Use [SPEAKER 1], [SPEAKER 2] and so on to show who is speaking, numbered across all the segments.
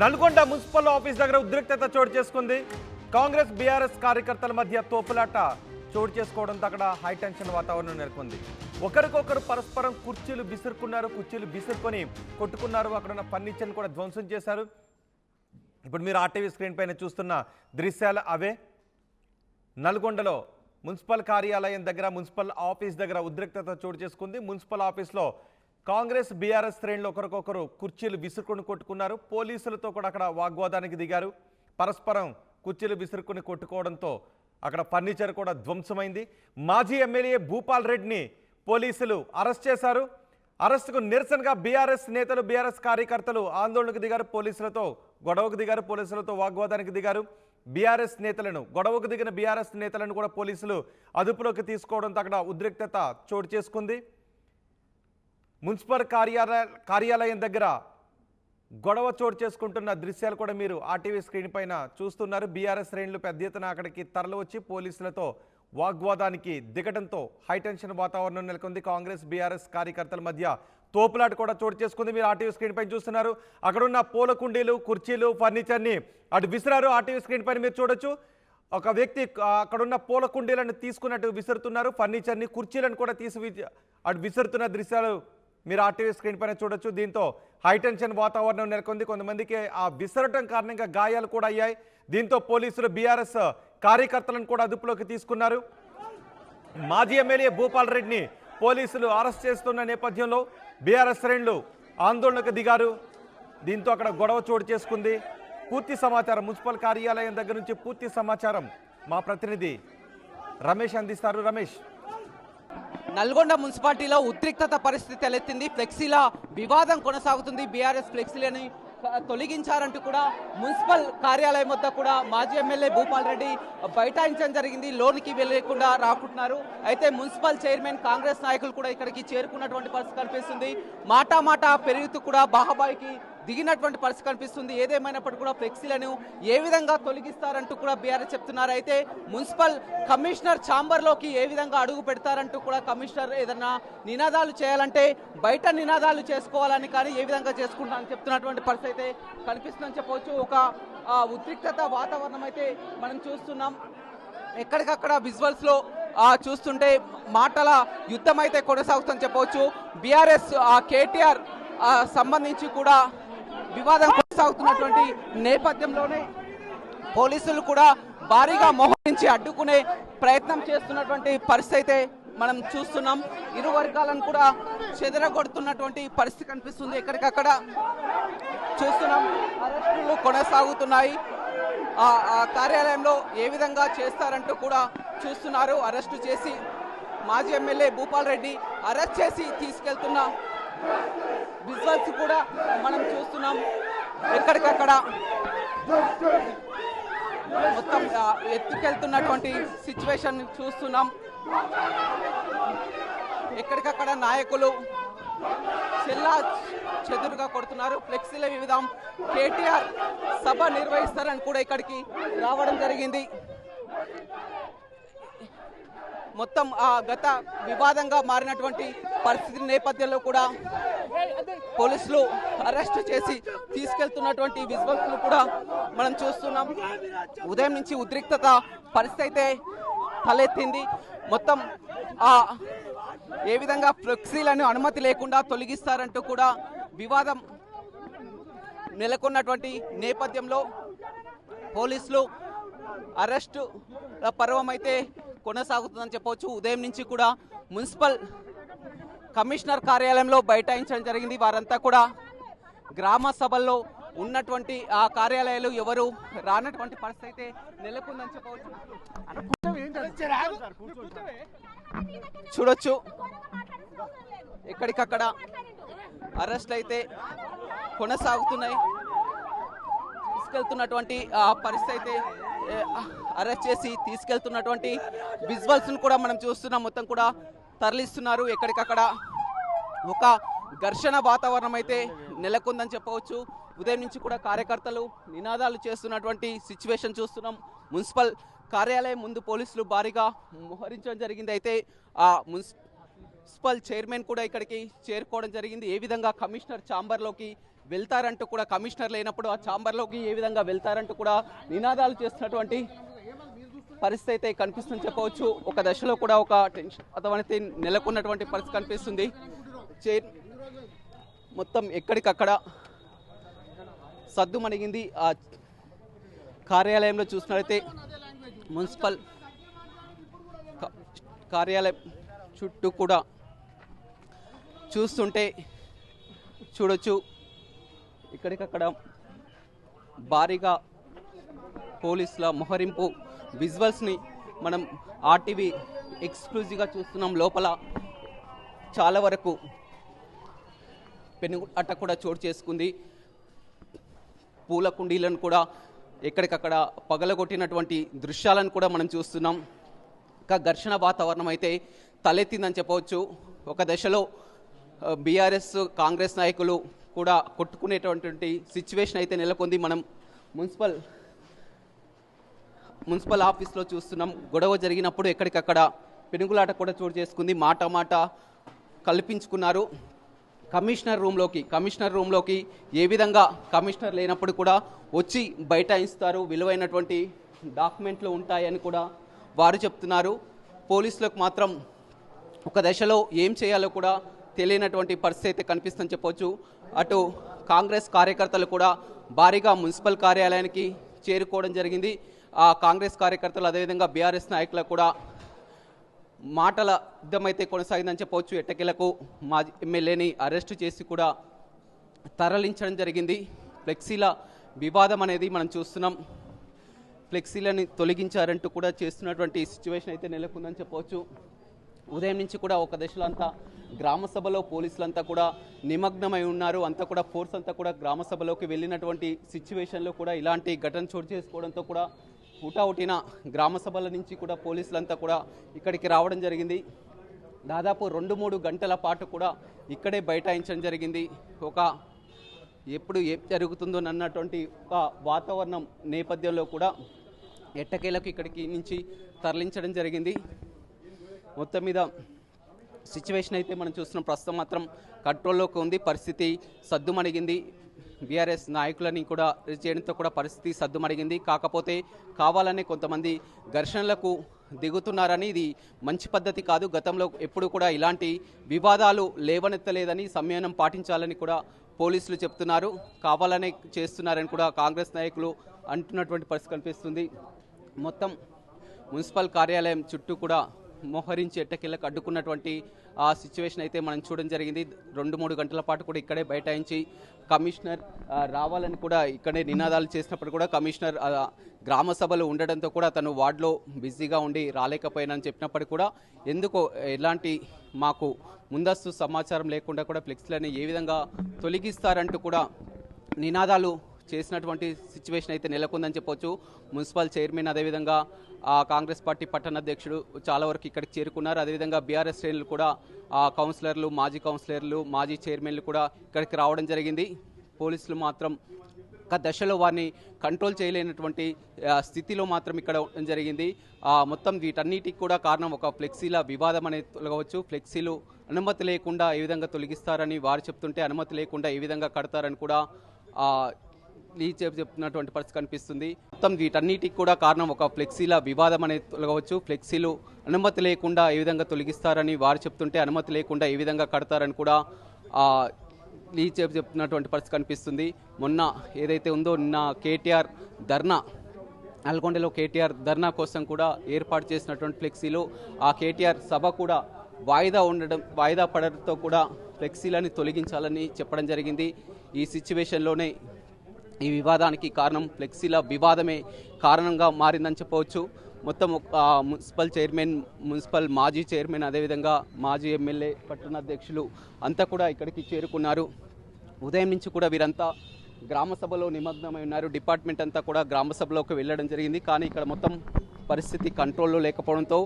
[SPEAKER 1] Nalgonda municipal office దగ్గర ఉద్రిక్తత చోటు చేసుకుంది. కాంగ్రెస్ బీఆర్ఎస్ కార్యకర్తల మధ్య తోపులాట చోటు చేసుకోవడంతో అక్కడ హైటెన్షన్ వాతావరణం నెలకొంది. ఒకరికొకరు పరస్పరం కుర్చీలు విసురుకొని కొట్టుకున్నారు. అక్కడ ఉన్న ఫర్నిచర్ని కూడా ధ్వంసం చేశారు. ఇప్పుడు మీరు ఆర్టీవీ స్క్రీన్ పైన చూస్తున్న దృశ్యాలు అవే. నల్గొండలో మున్సిపల్ కార్యాలయం దగ్గర మున్సిపల్ ఆఫీస్ దగ్గర ఉద్రిక్తత చోటు చేసుకుంది. మున్సిపల్ ఆఫీస్లో కాంగ్రెస్ బీఆర్ఎస్ శ్రేణులు ఒకరికొకరు కుర్చీలు విసురుకొని కొట్టుకున్నారు. పోలీసులతో కూడా అక్కడ వాగ్వాదానికి దిగారు. పరస్పరం కుర్చీలు విసురుకొని కొట్టుకోవడంతో అక్కడ ఫర్నిచర్ కూడా ధ్వంసమైంది. మాజీ ఎమ్మెల్యే భూపాల్ రెడ్డిని పోలీసులు అరెస్ట్ చేశారు. అరెస్టుకు నిరసనగా బీఆర్ఎస్ నేతలు బీఆర్ఎస్ కార్యకర్తలు ఆందోళనకు దిగారు. పోలీసులతో గొడవకు దిగారు. పోలీసులతో వాగ్వాదానికి దిగారు. గొడవకు దిగిన బీఆర్ఎస్ నేతలను కూడా పోలీసులు అదుపులోకి తీసుకోవడంతో అక్కడ ఉద్రిక్తత చోటు చేసుకుంది. మున్సిపల్ కార్యాలయం దగ్గర గొడవ చోటు చేసుకుంటున్న దృశ్యాలు కూడా మీరు ఆర్టీవీ స్క్రీన్ పైన చూస్తున్నారు. బీఆర్ఎస్ శ్రేణులు పెద్ద ఎత్తున అక్కడికి తరలివచ్చి పోలీసులతో వాగ్వాదానికి దిగడంతో హైటెన్షన్ వాతావరణం నెలకొంది. కాంగ్రెస్ బీఆర్ఎస్ కార్యకర్తల మధ్య తోపులాట కూడా చోటు చేసుకుంది. మీరు ఆర్టీవీ స్క్రీన్ పైన చూస్తున్నారు. అక్కడున్న పూల కుండీలు, కుర్చీలు, ఫర్నిచర్ని అటు విసిరారు. ఆర్టీవీ స్క్రీన్ పైన మీరు చూడొచ్చు. ఒక వ్యక్తి అక్కడున్న పూల కుండీలను తీసుకున్నట్టు విసురుతున్నారు. ఫర్నిచర్ని, కుర్చీలను కూడా అటు విసురుతున్న దృశ్యాలు మీరు ఆర్టీవీ స్క్రీన్ పైన చూడొచ్చు. దీంతో హైటెన్షన్ వాతావరణం నెలకొంది. కొంతమందికి ఆ విసరటం కారణంగా గాయాలు కూడా అయ్యాయి. దీంతో పోలీసులు బీఆర్ఎస్ కార్యకర్తలను కూడా అదుపులోకి తీసుకున్నారు. మాజీ ఎమ్మెల్యే భూపాల్ రెడ్డిని పోలీసులు అరెస్ట్ చేస్తున్న నేపథ్యంలో బీఆర్ఎస్ శ్రేణులు ఆందోళనకు దిగారు. దీంతో అక్కడ గొడవ చోటు చేసుకుంది. పూర్తి సమాచారం మున్సిపల్ కార్యాలయం దగ్గర నుంచి పూర్తి సమాచారం మా ప్రతినిధి రమేష్ అందిస్తారు. రమేష్,
[SPEAKER 2] నల్గొండ మున్సిపాలిటీలో ఉద్రిక్తత పరిస్థితి తలెత్తింది. ఫ్లెక్సీల వివాదం కొనసాగుతుంది. బీఆర్ఎస్ ఫ్లెక్సీలని తొలగించారంటూ కూడా మున్సిపల్ కార్యాలయం వద్ద కూడా మాజీ ఎమ్మెల్యే భూపాల్ రెడ్డి బైఠాయించడం జరిగింది. లోనికి వెళ్ళకుండా రాకుంటున్నారు. అయితే మున్సిపల్ చైర్మన్ కాంగ్రెస్ నాయకులు కూడా ఇక్కడికి చేరుకున్నటువంటి పరిస్థితి కనిపిస్తుంది. మాట పెరుగుతూ కూడా బాహాబాయికి దిగినటువంటి పరిస్థితి కనిపిస్తుంది. ఏదేమైనప్పటికీ కూడా ఫ్లెక్సీలను ఏ విధంగా తొలగిస్తారంటూ కూడా బీఆర్ఎస్ చెప్తున్నారు. అయితే మున్సిపల్ కమిషనర్ ఛాంబర్లోకి ఏ విధంగా అడుగు పెడతారంటూ కూడా కమిషనర్ ఏదన్నా నినాదాలు చేయాలంటే బయట నినాదాలు చేసుకోవాలని, కానీ ఏ విధంగా చేసుకుంటారని చెప్తున్నటువంటి పరిస్థితి అయితే కనిపిస్తుందని చెప్పవచ్చు. ఒక ఉద్రిక్తత వాతావరణం అయితే మనం చూస్తున్నాం. ఎక్కడికక్కడ విజువల్స్ లో చూస్తుంటే మాటల యుద్ధం అయితే కొనసాగుతుందని చెప్పవచ్చు. బీఆర్ఎస్ కేటీఆర్ సంబంధించి కూడా వివాదం కొనసాగుతున్నటువంటి నేపథ్యంలోనే పోలీసులు కూడా భారీగా మోహరించి అడ్డుకునే ప్రయత్నం చేస్తున్నటువంటి పరిస్థితి అయితే మనం చూస్తున్నాం. ఇరు వర్గాలను కూడా చెదరగొడుతున్నటువంటి పరిస్థితి కనిపిస్తుంది. ఎక్కడికక్కడ చూస్తున్నాం. అరెస్టులు కొనసాగుతున్నాయి. ఆ కార్యాలయంలో ఏ విధంగా చేస్తారంటూ కూడా చూస్తున్నారు. అరెస్టు చేసి మాజీ ఎమ్మెల్యే భూపాల్ రెడ్డి అరెస్ట్ చేసి తీసుకెళ్తున్న విజువల్స్ కూడా మనం చూస్తున్నాం. ఎక్కడికక్కడ మొత్తం ఎత్తుకెళ్తున్నటువంటి సిచ్యువేషన్ చూస్తున్నాం. ఎక్కడికక్కడ నాయకులు చెల్లా చెదురుగా కొడుతున్నారు. ఫ్లెక్సీల వివిధం కేటీఆర్ సభ నిర్వహిస్తారని కూడా ఇక్కడికి రావడం జరిగింది. మొత్తం గత వివాదంగా మారినటువంటి పరిస్థితి నేపథ్యంలో కూడా పోలీసులు అరెస్ట్ చేసి తీసుకెళ్తున్నటువంటి విజువల్స్ కూడా మనం చూస్తున్నాం. ఉదయం నుంచి ఉద్రిక్తత పరిస్థితి అయితే తలెత్తింది. మొత్తం ఏ విధంగా ఫ్లెక్సీలను అనుమతి లేకుండా తొలగిస్తారంటూ కూడా వివాదం నెలకొన్నటువంటి నేపథ్యంలో పోలీసులు అరెస్టు పర్వం అయితే కొనసాగుతుందని చెప్పవచ్చు. ఉదయం నుంచి కూడా మున్సిపల్ కమిషనర్ కార్యాలయంలో బైఠాయించడం జరిగింది. వారంతా కూడా గ్రామ సభల్లో ఉన్నటువంటి ఆ కార్యాలయాలు ఎవరు రానటువంటి పరిస్థితి అయితే నెలకొందని చెప్పవచ్చు. చూడొచ్చు ఎక్కడికక్కడ అరెస్ట్ అయితే కొనసాగుతున్నాయి. తీసుకెళ్తున్నటువంటి పరిస్థితి అయితే అరెస్ట్ చేసి తీసుకెళ్తున్నటువంటి విజువల్స్ కూడా మనం చూస్తున్నాం. మొత్తం కూడా తరలిస్తున్నారు. ఎక్కడికక్కడ ఒక ఘర్షణ వాతావరణం అయితే నెలకొందని చెప్పవచ్చు. ఉదయం నుంచి కూడా కార్యకర్తలు నినాదాలు చేస్తున్నటువంటి సిచ్యువేషన్ చూస్తున్నాం. మున్సిపల్ కార్యాలయం ముందు పోలీసులు భారీగా మోహరించడం జరిగింది. అయితే ఆ మున్సిపల్ చైర్మన్ కూడా ఇక్కడికి చేరుకోవడం జరిగింది. ఏ విధంగా కమిషనర్ ఛాంబర్లోకి వెళ్తారంటూ కూడా, కమిషనర్ లేనప్పుడు ఆ ఛాంబర్లోకి ఏ విధంగా వెళ్తారంటూ కూడా నినాదాలు చేస్తున్నటువంటి పరిస్థితి అయితే కనిపిస్తుంది చెప్పవచ్చు. ఒక దశలో కూడా ఒక టెన్షన్ వాతావరణం నెలకొన్నటువంటి పరిస్థితి కనిపిస్తుంది. మొత్తం ఎక్కడికక్కడ సద్దుమణిగింది. ఆ కార్యాలయంలో చూసినట్లయితే మున్సిపల్ కార్యాలయం చుట్టూ కూడా చూస్తుంటే చూడొచ్చు, ఇక్కడికక్కడ భారీగా పోలీసుల మోహరింపు విజువల్స్ని మనం ఆర్టీవీ ఎక్స్క్లూజివ్గా చూస్తున్నాం. లోపల చాలా వరకు పెనుగులాట కూడా చోటు చేసుకుంది. పూల కుండీలను కూడా ఎక్కడికక్కడ పగలగొట్టినటువంటి దృశ్యాలను కూడా మనం చూస్తున్నాం. ఇంకా ఘర్షణ వాతావరణం అయితే తలెత్తిందని చెప్పవచ్చు. ఒక దశలో బీఆర్ఎస్ కాంగ్రెస్ నాయకులు కూడా కొట్టుకునేటటువంటి సిచ్యువేషన్ అయితే నెలకొంది. మనం మున్సిపల్ ఆఫీస్లో చూస్తున్నాం. గొడవ జరిగినప్పుడు ఎక్కడికక్కడ పెనుగులాట కూడా చోటు చేసుకుంది. మాట కల్పించుకున్నారు. కమిషనర్ రూమ్లోకి ఏ విధంగా కమిషనర్ లేనప్పుడు కూడా వచ్చి బైఠాయిస్తారు, విలువైనటువంటి డాక్యుమెంట్లు ఉంటాయని కూడా వారు చెప్తున్నారు. పోలీసులకు మాత్రం ఒక దశలో ఏం చేయాలో కూడా తెలియనటువంటి పరిస్థితి అయితే కనిపిస్తుందని చెప్పవచ్చు. అటు కాంగ్రెస్ కార్యకర్తలు కూడా భారీగా మున్సిపల్ కార్యాలయానికి చేరుకోవడం జరిగింది. ఆ కాంగ్రెస్ కార్యకర్తలు అదేవిధంగా బీఆర్ఎస్ నాయకులకు కూడా మాటల యుద్ధమైతే కొనసాగిందని చెప్పవచ్చు. ఎట్టకేలకు మాజీ ఎమ్మెల్యేని అరెస్టు చేసి కూడా తరలించడం జరిగింది. ఫ్లెక్సీల వివాదం అనేది మనం చూస్తున్నాం. ఫ్లెక్సీలని తొలగించారంటూ కూడా చేస్తున్నటువంటి సిచ్యువేషన్ అయితే నెలకొందని చెప్పవచ్చు. ఉదయం నుంచి కూడా ఒక దశలో అంతా గ్రామ సభలో పోలీసులంతా కూడా నిమగ్నమై ఉన్నారు. అంతా కూడా ఫోర్స్ అంతా కూడా గ్రామ సభలోకి వెళ్ళినటువంటి సిచ్యువేషన్లో కూడా ఇలాంటి ఘటన చోటు చేసుకోవడంతో కూడా హుటాహుటిన గ్రామ సభల నుంచి కూడా పోలీసులంతా కూడా ఇక్కడికి రావడం జరిగింది. దాదాపు 2-3 గంటల పాటు కూడా ఇక్కడే బైఠాయించడం జరిగింది. ఎప్పుడు ఏం జరుగుతుందో అన్నటువంటి ఒక వాతావరణం నేపథ్యంలో కూడా ఎట్టకేలకు ఇక్కడికి నుంచి తరలించడం జరిగింది. మొత్తం మీద సిచ్యువేషన్ అయితే మనం చూస్తున్నాం. ప్రస్తుతం మాత్రం కంట్రోల్లోకి ఉంది. పరిస్థితి సద్దుమణిగింది. బీఆర్ఎస్ నాయకులని కూడా చేయడంతో కూడా పరిస్థితి సద్దుమణిగింది. కాకపోతే కావాలనే కొంతమంది ఘర్షణలకు దిగుతున్నారని, ఇది మంచి పద్ధతి కాదు. గతంలో ఎప్పుడు కూడా ఇలాంటి వివాదాలు లేవనెత్తలేదని, సంయమనం పాటించాలని కూడా పోలీసులు చెప్తున్నారు. కావాలనే చేస్తున్నారని కూడా కాంగ్రెస్ నాయకులు అంటున్నటువంటి పరిస్థితి కనిపిస్తుంది. మొత్తం మున్సిపల్ కార్యాలయం చుట్టూ కూడా మోహరించి ఎట్టకేళ్ళకు అడ్డుకున్నటువంటి ఆ సిచ్యువేషన్ అయితే మనం చూడడం జరిగింది. 2-3 గంటల పాటు కూడా ఇక్కడే బైఠాయించి కమిషనర్ రావాలని కూడా ఇక్కడే నినాదాలు చేసినప్పుడు కూడా కమిషనర్ గ్రామ సభలు ఉండడంతో కూడా తను వార్డులో బిజీగా ఉండి రాలేకపోయినని చెప్పినప్పటికీ కూడా ఎందుకో ఎలాంటి మాకు ముందస్తు సమాచారం లేకుండా కూడా ఫ్లెక్స్లని ఏ విధంగా తొలగిస్తారంటూ కూడా నినాదాలు చేసినటువంటి సిచ్యువేషన్ అయితే నెలకొందని చెప్పొచ్చు. మున్సిపల్ చైర్మన్ అదేవిధంగా కాంగ్రెస్ పార్టీ పట్టణ అధ్యక్షుడు చాలా వరకు ఇక్కడికి చేరుకున్నారు. అదేవిధంగా బీఆర్ఎస్ శ్రేణులు కూడా కౌన్సిలర్లు, మాజీ కౌన్సిలర్లు, మాజీ చైర్మన్లు కూడా ఇక్కడికి రావడం జరిగింది. పోలీసులు మాత్రం ఒక దశలో వారిని కంట్రోల్ చేయలేనటువంటి స్థితిలో మాత్రం ఇక్కడ ఉండడం జరిగింది. మొత్తం వీటన్నిటికి కూడా కారణం ఒక ఫ్లెక్సీల వివాదం అనేది తొలగవచ్చు. ఫ్లెక్సీలు అనుమతి లేకుండా ఏ విధంగా తొలగిస్తారని వారు చెప్తుంటే, అనుమతి లేకుండా ఏ విధంగా కడతారని కూడా చెప్తున్నటువంటి పరిస్థితి కనిపిస్తుంది. మొత్తం వీటన్నిటికి కూడా కారణం ఒక ఫ్లెక్సీల వివాదం అనేది తొలగవచ్చు. ఫ్లెక్సీలు అనుమతి లేకుండా ఏ విధంగా తొలగిస్తారని వారు చెప్తుంటే, అనుమతి లేకుండా ఏ విధంగా కడతారని కూడా చెప్తున్నటువంటి పరిస్థితి కనిపిస్తుంది. మొన్న ఏదైతే ఉందో నిన్న కేటీఆర్ ధర్నా, నల్గొండలో కేటీఆర్ ధర్నా కోసం కూడా ఏర్పాటు చేసినటువంటి ఫ్లెక్సీలు, ఆ కేటీఆర్ సభ కూడా వాయిదా పడడంతో కూడా ఫ్లెక్సీలని తొలగించాలని చెప్పడం జరిగింది. ఈ సిచ్యువేషన్లోనే ఈ వివాదానికి కారణం ఫ్లెక్సీల వివాదమే కారణంగా మారిందని చెప్పవచ్చు. మొత్తం మున్సిపల్ చైర్మన్, మున్సిపల్ మాజీ చైర్మన్, అదేవిధంగా మాజీ ఎమ్మెల్యే, పట్టణ అధ్యక్షులు అంతా కూడా ఇక్కడికి చేరుకున్నారు. ఉదయం నుంచి కూడా వీరంతా గ్రామ సభలో నిమగ్నమై ఉన్నారు. డిపార్ట్మెంట్ అంతా కూడా గ్రామ సభలోకి వెళ్ళడం జరిగింది. కానీ ఇక్కడ మొత్తం పరిస్థితి కంట్రోల్లో లేకపోవడంతో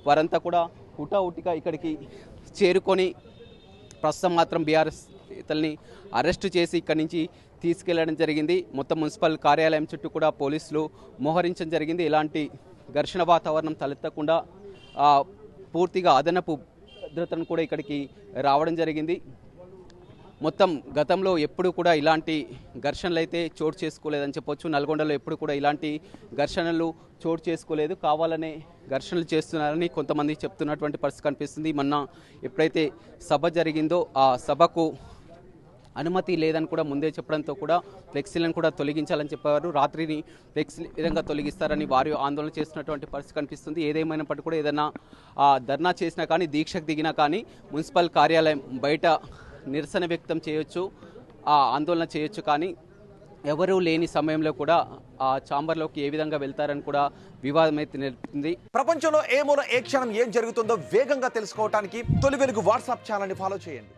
[SPEAKER 2] వారంతా కూడా హుటాహుటిగా ఇక్కడికి చేరుకొని ప్రస్తుతం మాత్రం బీఆర్ఎస్ నేతల్ని అరెస్టు చేసి ఇక్కడి నుంచి తీసుకెళ్లడం జరిగింది. మొత్తం మున్సిపల్ కార్యాలయం చుట్టూ కూడా పోలీసులు మోహరించడం జరిగింది. ఎలాంటి ఘర్షణ వాతావరణం తలెత్తకుండా పూర్తిగా అదనపు భద్రతను కూడా ఇక్కడికి రావడం జరిగింది. మొత్తం గతంలో ఎప్పుడు కూడా ఇలాంటి ఘర్షణలు అయితే చోటు చేసుకోలేదని చెప్పొచ్చు. నల్గొండలో ఎప్పుడు కూడా ఇలాంటి ఘర్షణలు చోటు చేసుకోలేదు, కావాలనే ఘర్షణలు చేస్తున్నారని కొంతమంది చెప్తున్నటువంటి పరిస్థితి కనిపిస్తుంది. మొన్న ఎప్పుడైతే సభ జరిగిందో ఆ సభకు అనుమతి లేదని కూడా ముందే చెప్పడంతో కూడా ఫ్లెక్సీలను కూడా తొలగించాలని చెప్పారు. రాత్రిని ఫ్లెక్సీ విధంగా తొలగిస్తారని వారు ఆందోళన చేస్తున్నటువంటి పరిస్థితి కనిపిస్తుంది. ఏదేమైనప్పటికీ కూడా ఏదైనా ధర్నా చేసినా కానీ, దీక్షకు దిగినా కానీ మున్సిపల్ కార్యాలయం బయట నిరసన వ్యక్తం చేయొచ్చు, ఆందోళన చేయొచ్చు. కానీ ఎవరూ లేని సమయంలో కూడా ఆ ఛాంబర్లోకి ఏ విధంగా వెళ్తారని కూడా వివాదం అయితే నిలుపుతుంది.
[SPEAKER 1] ప్రపంచంలో ఏ మూల ఏ క్షణం ఏం జరుగుతుందో వేగంగా తెలుసుకోవడానికి తొలి వెలుగు వాట్సాప్ ఛానల్ని ఫాలో చేయండి.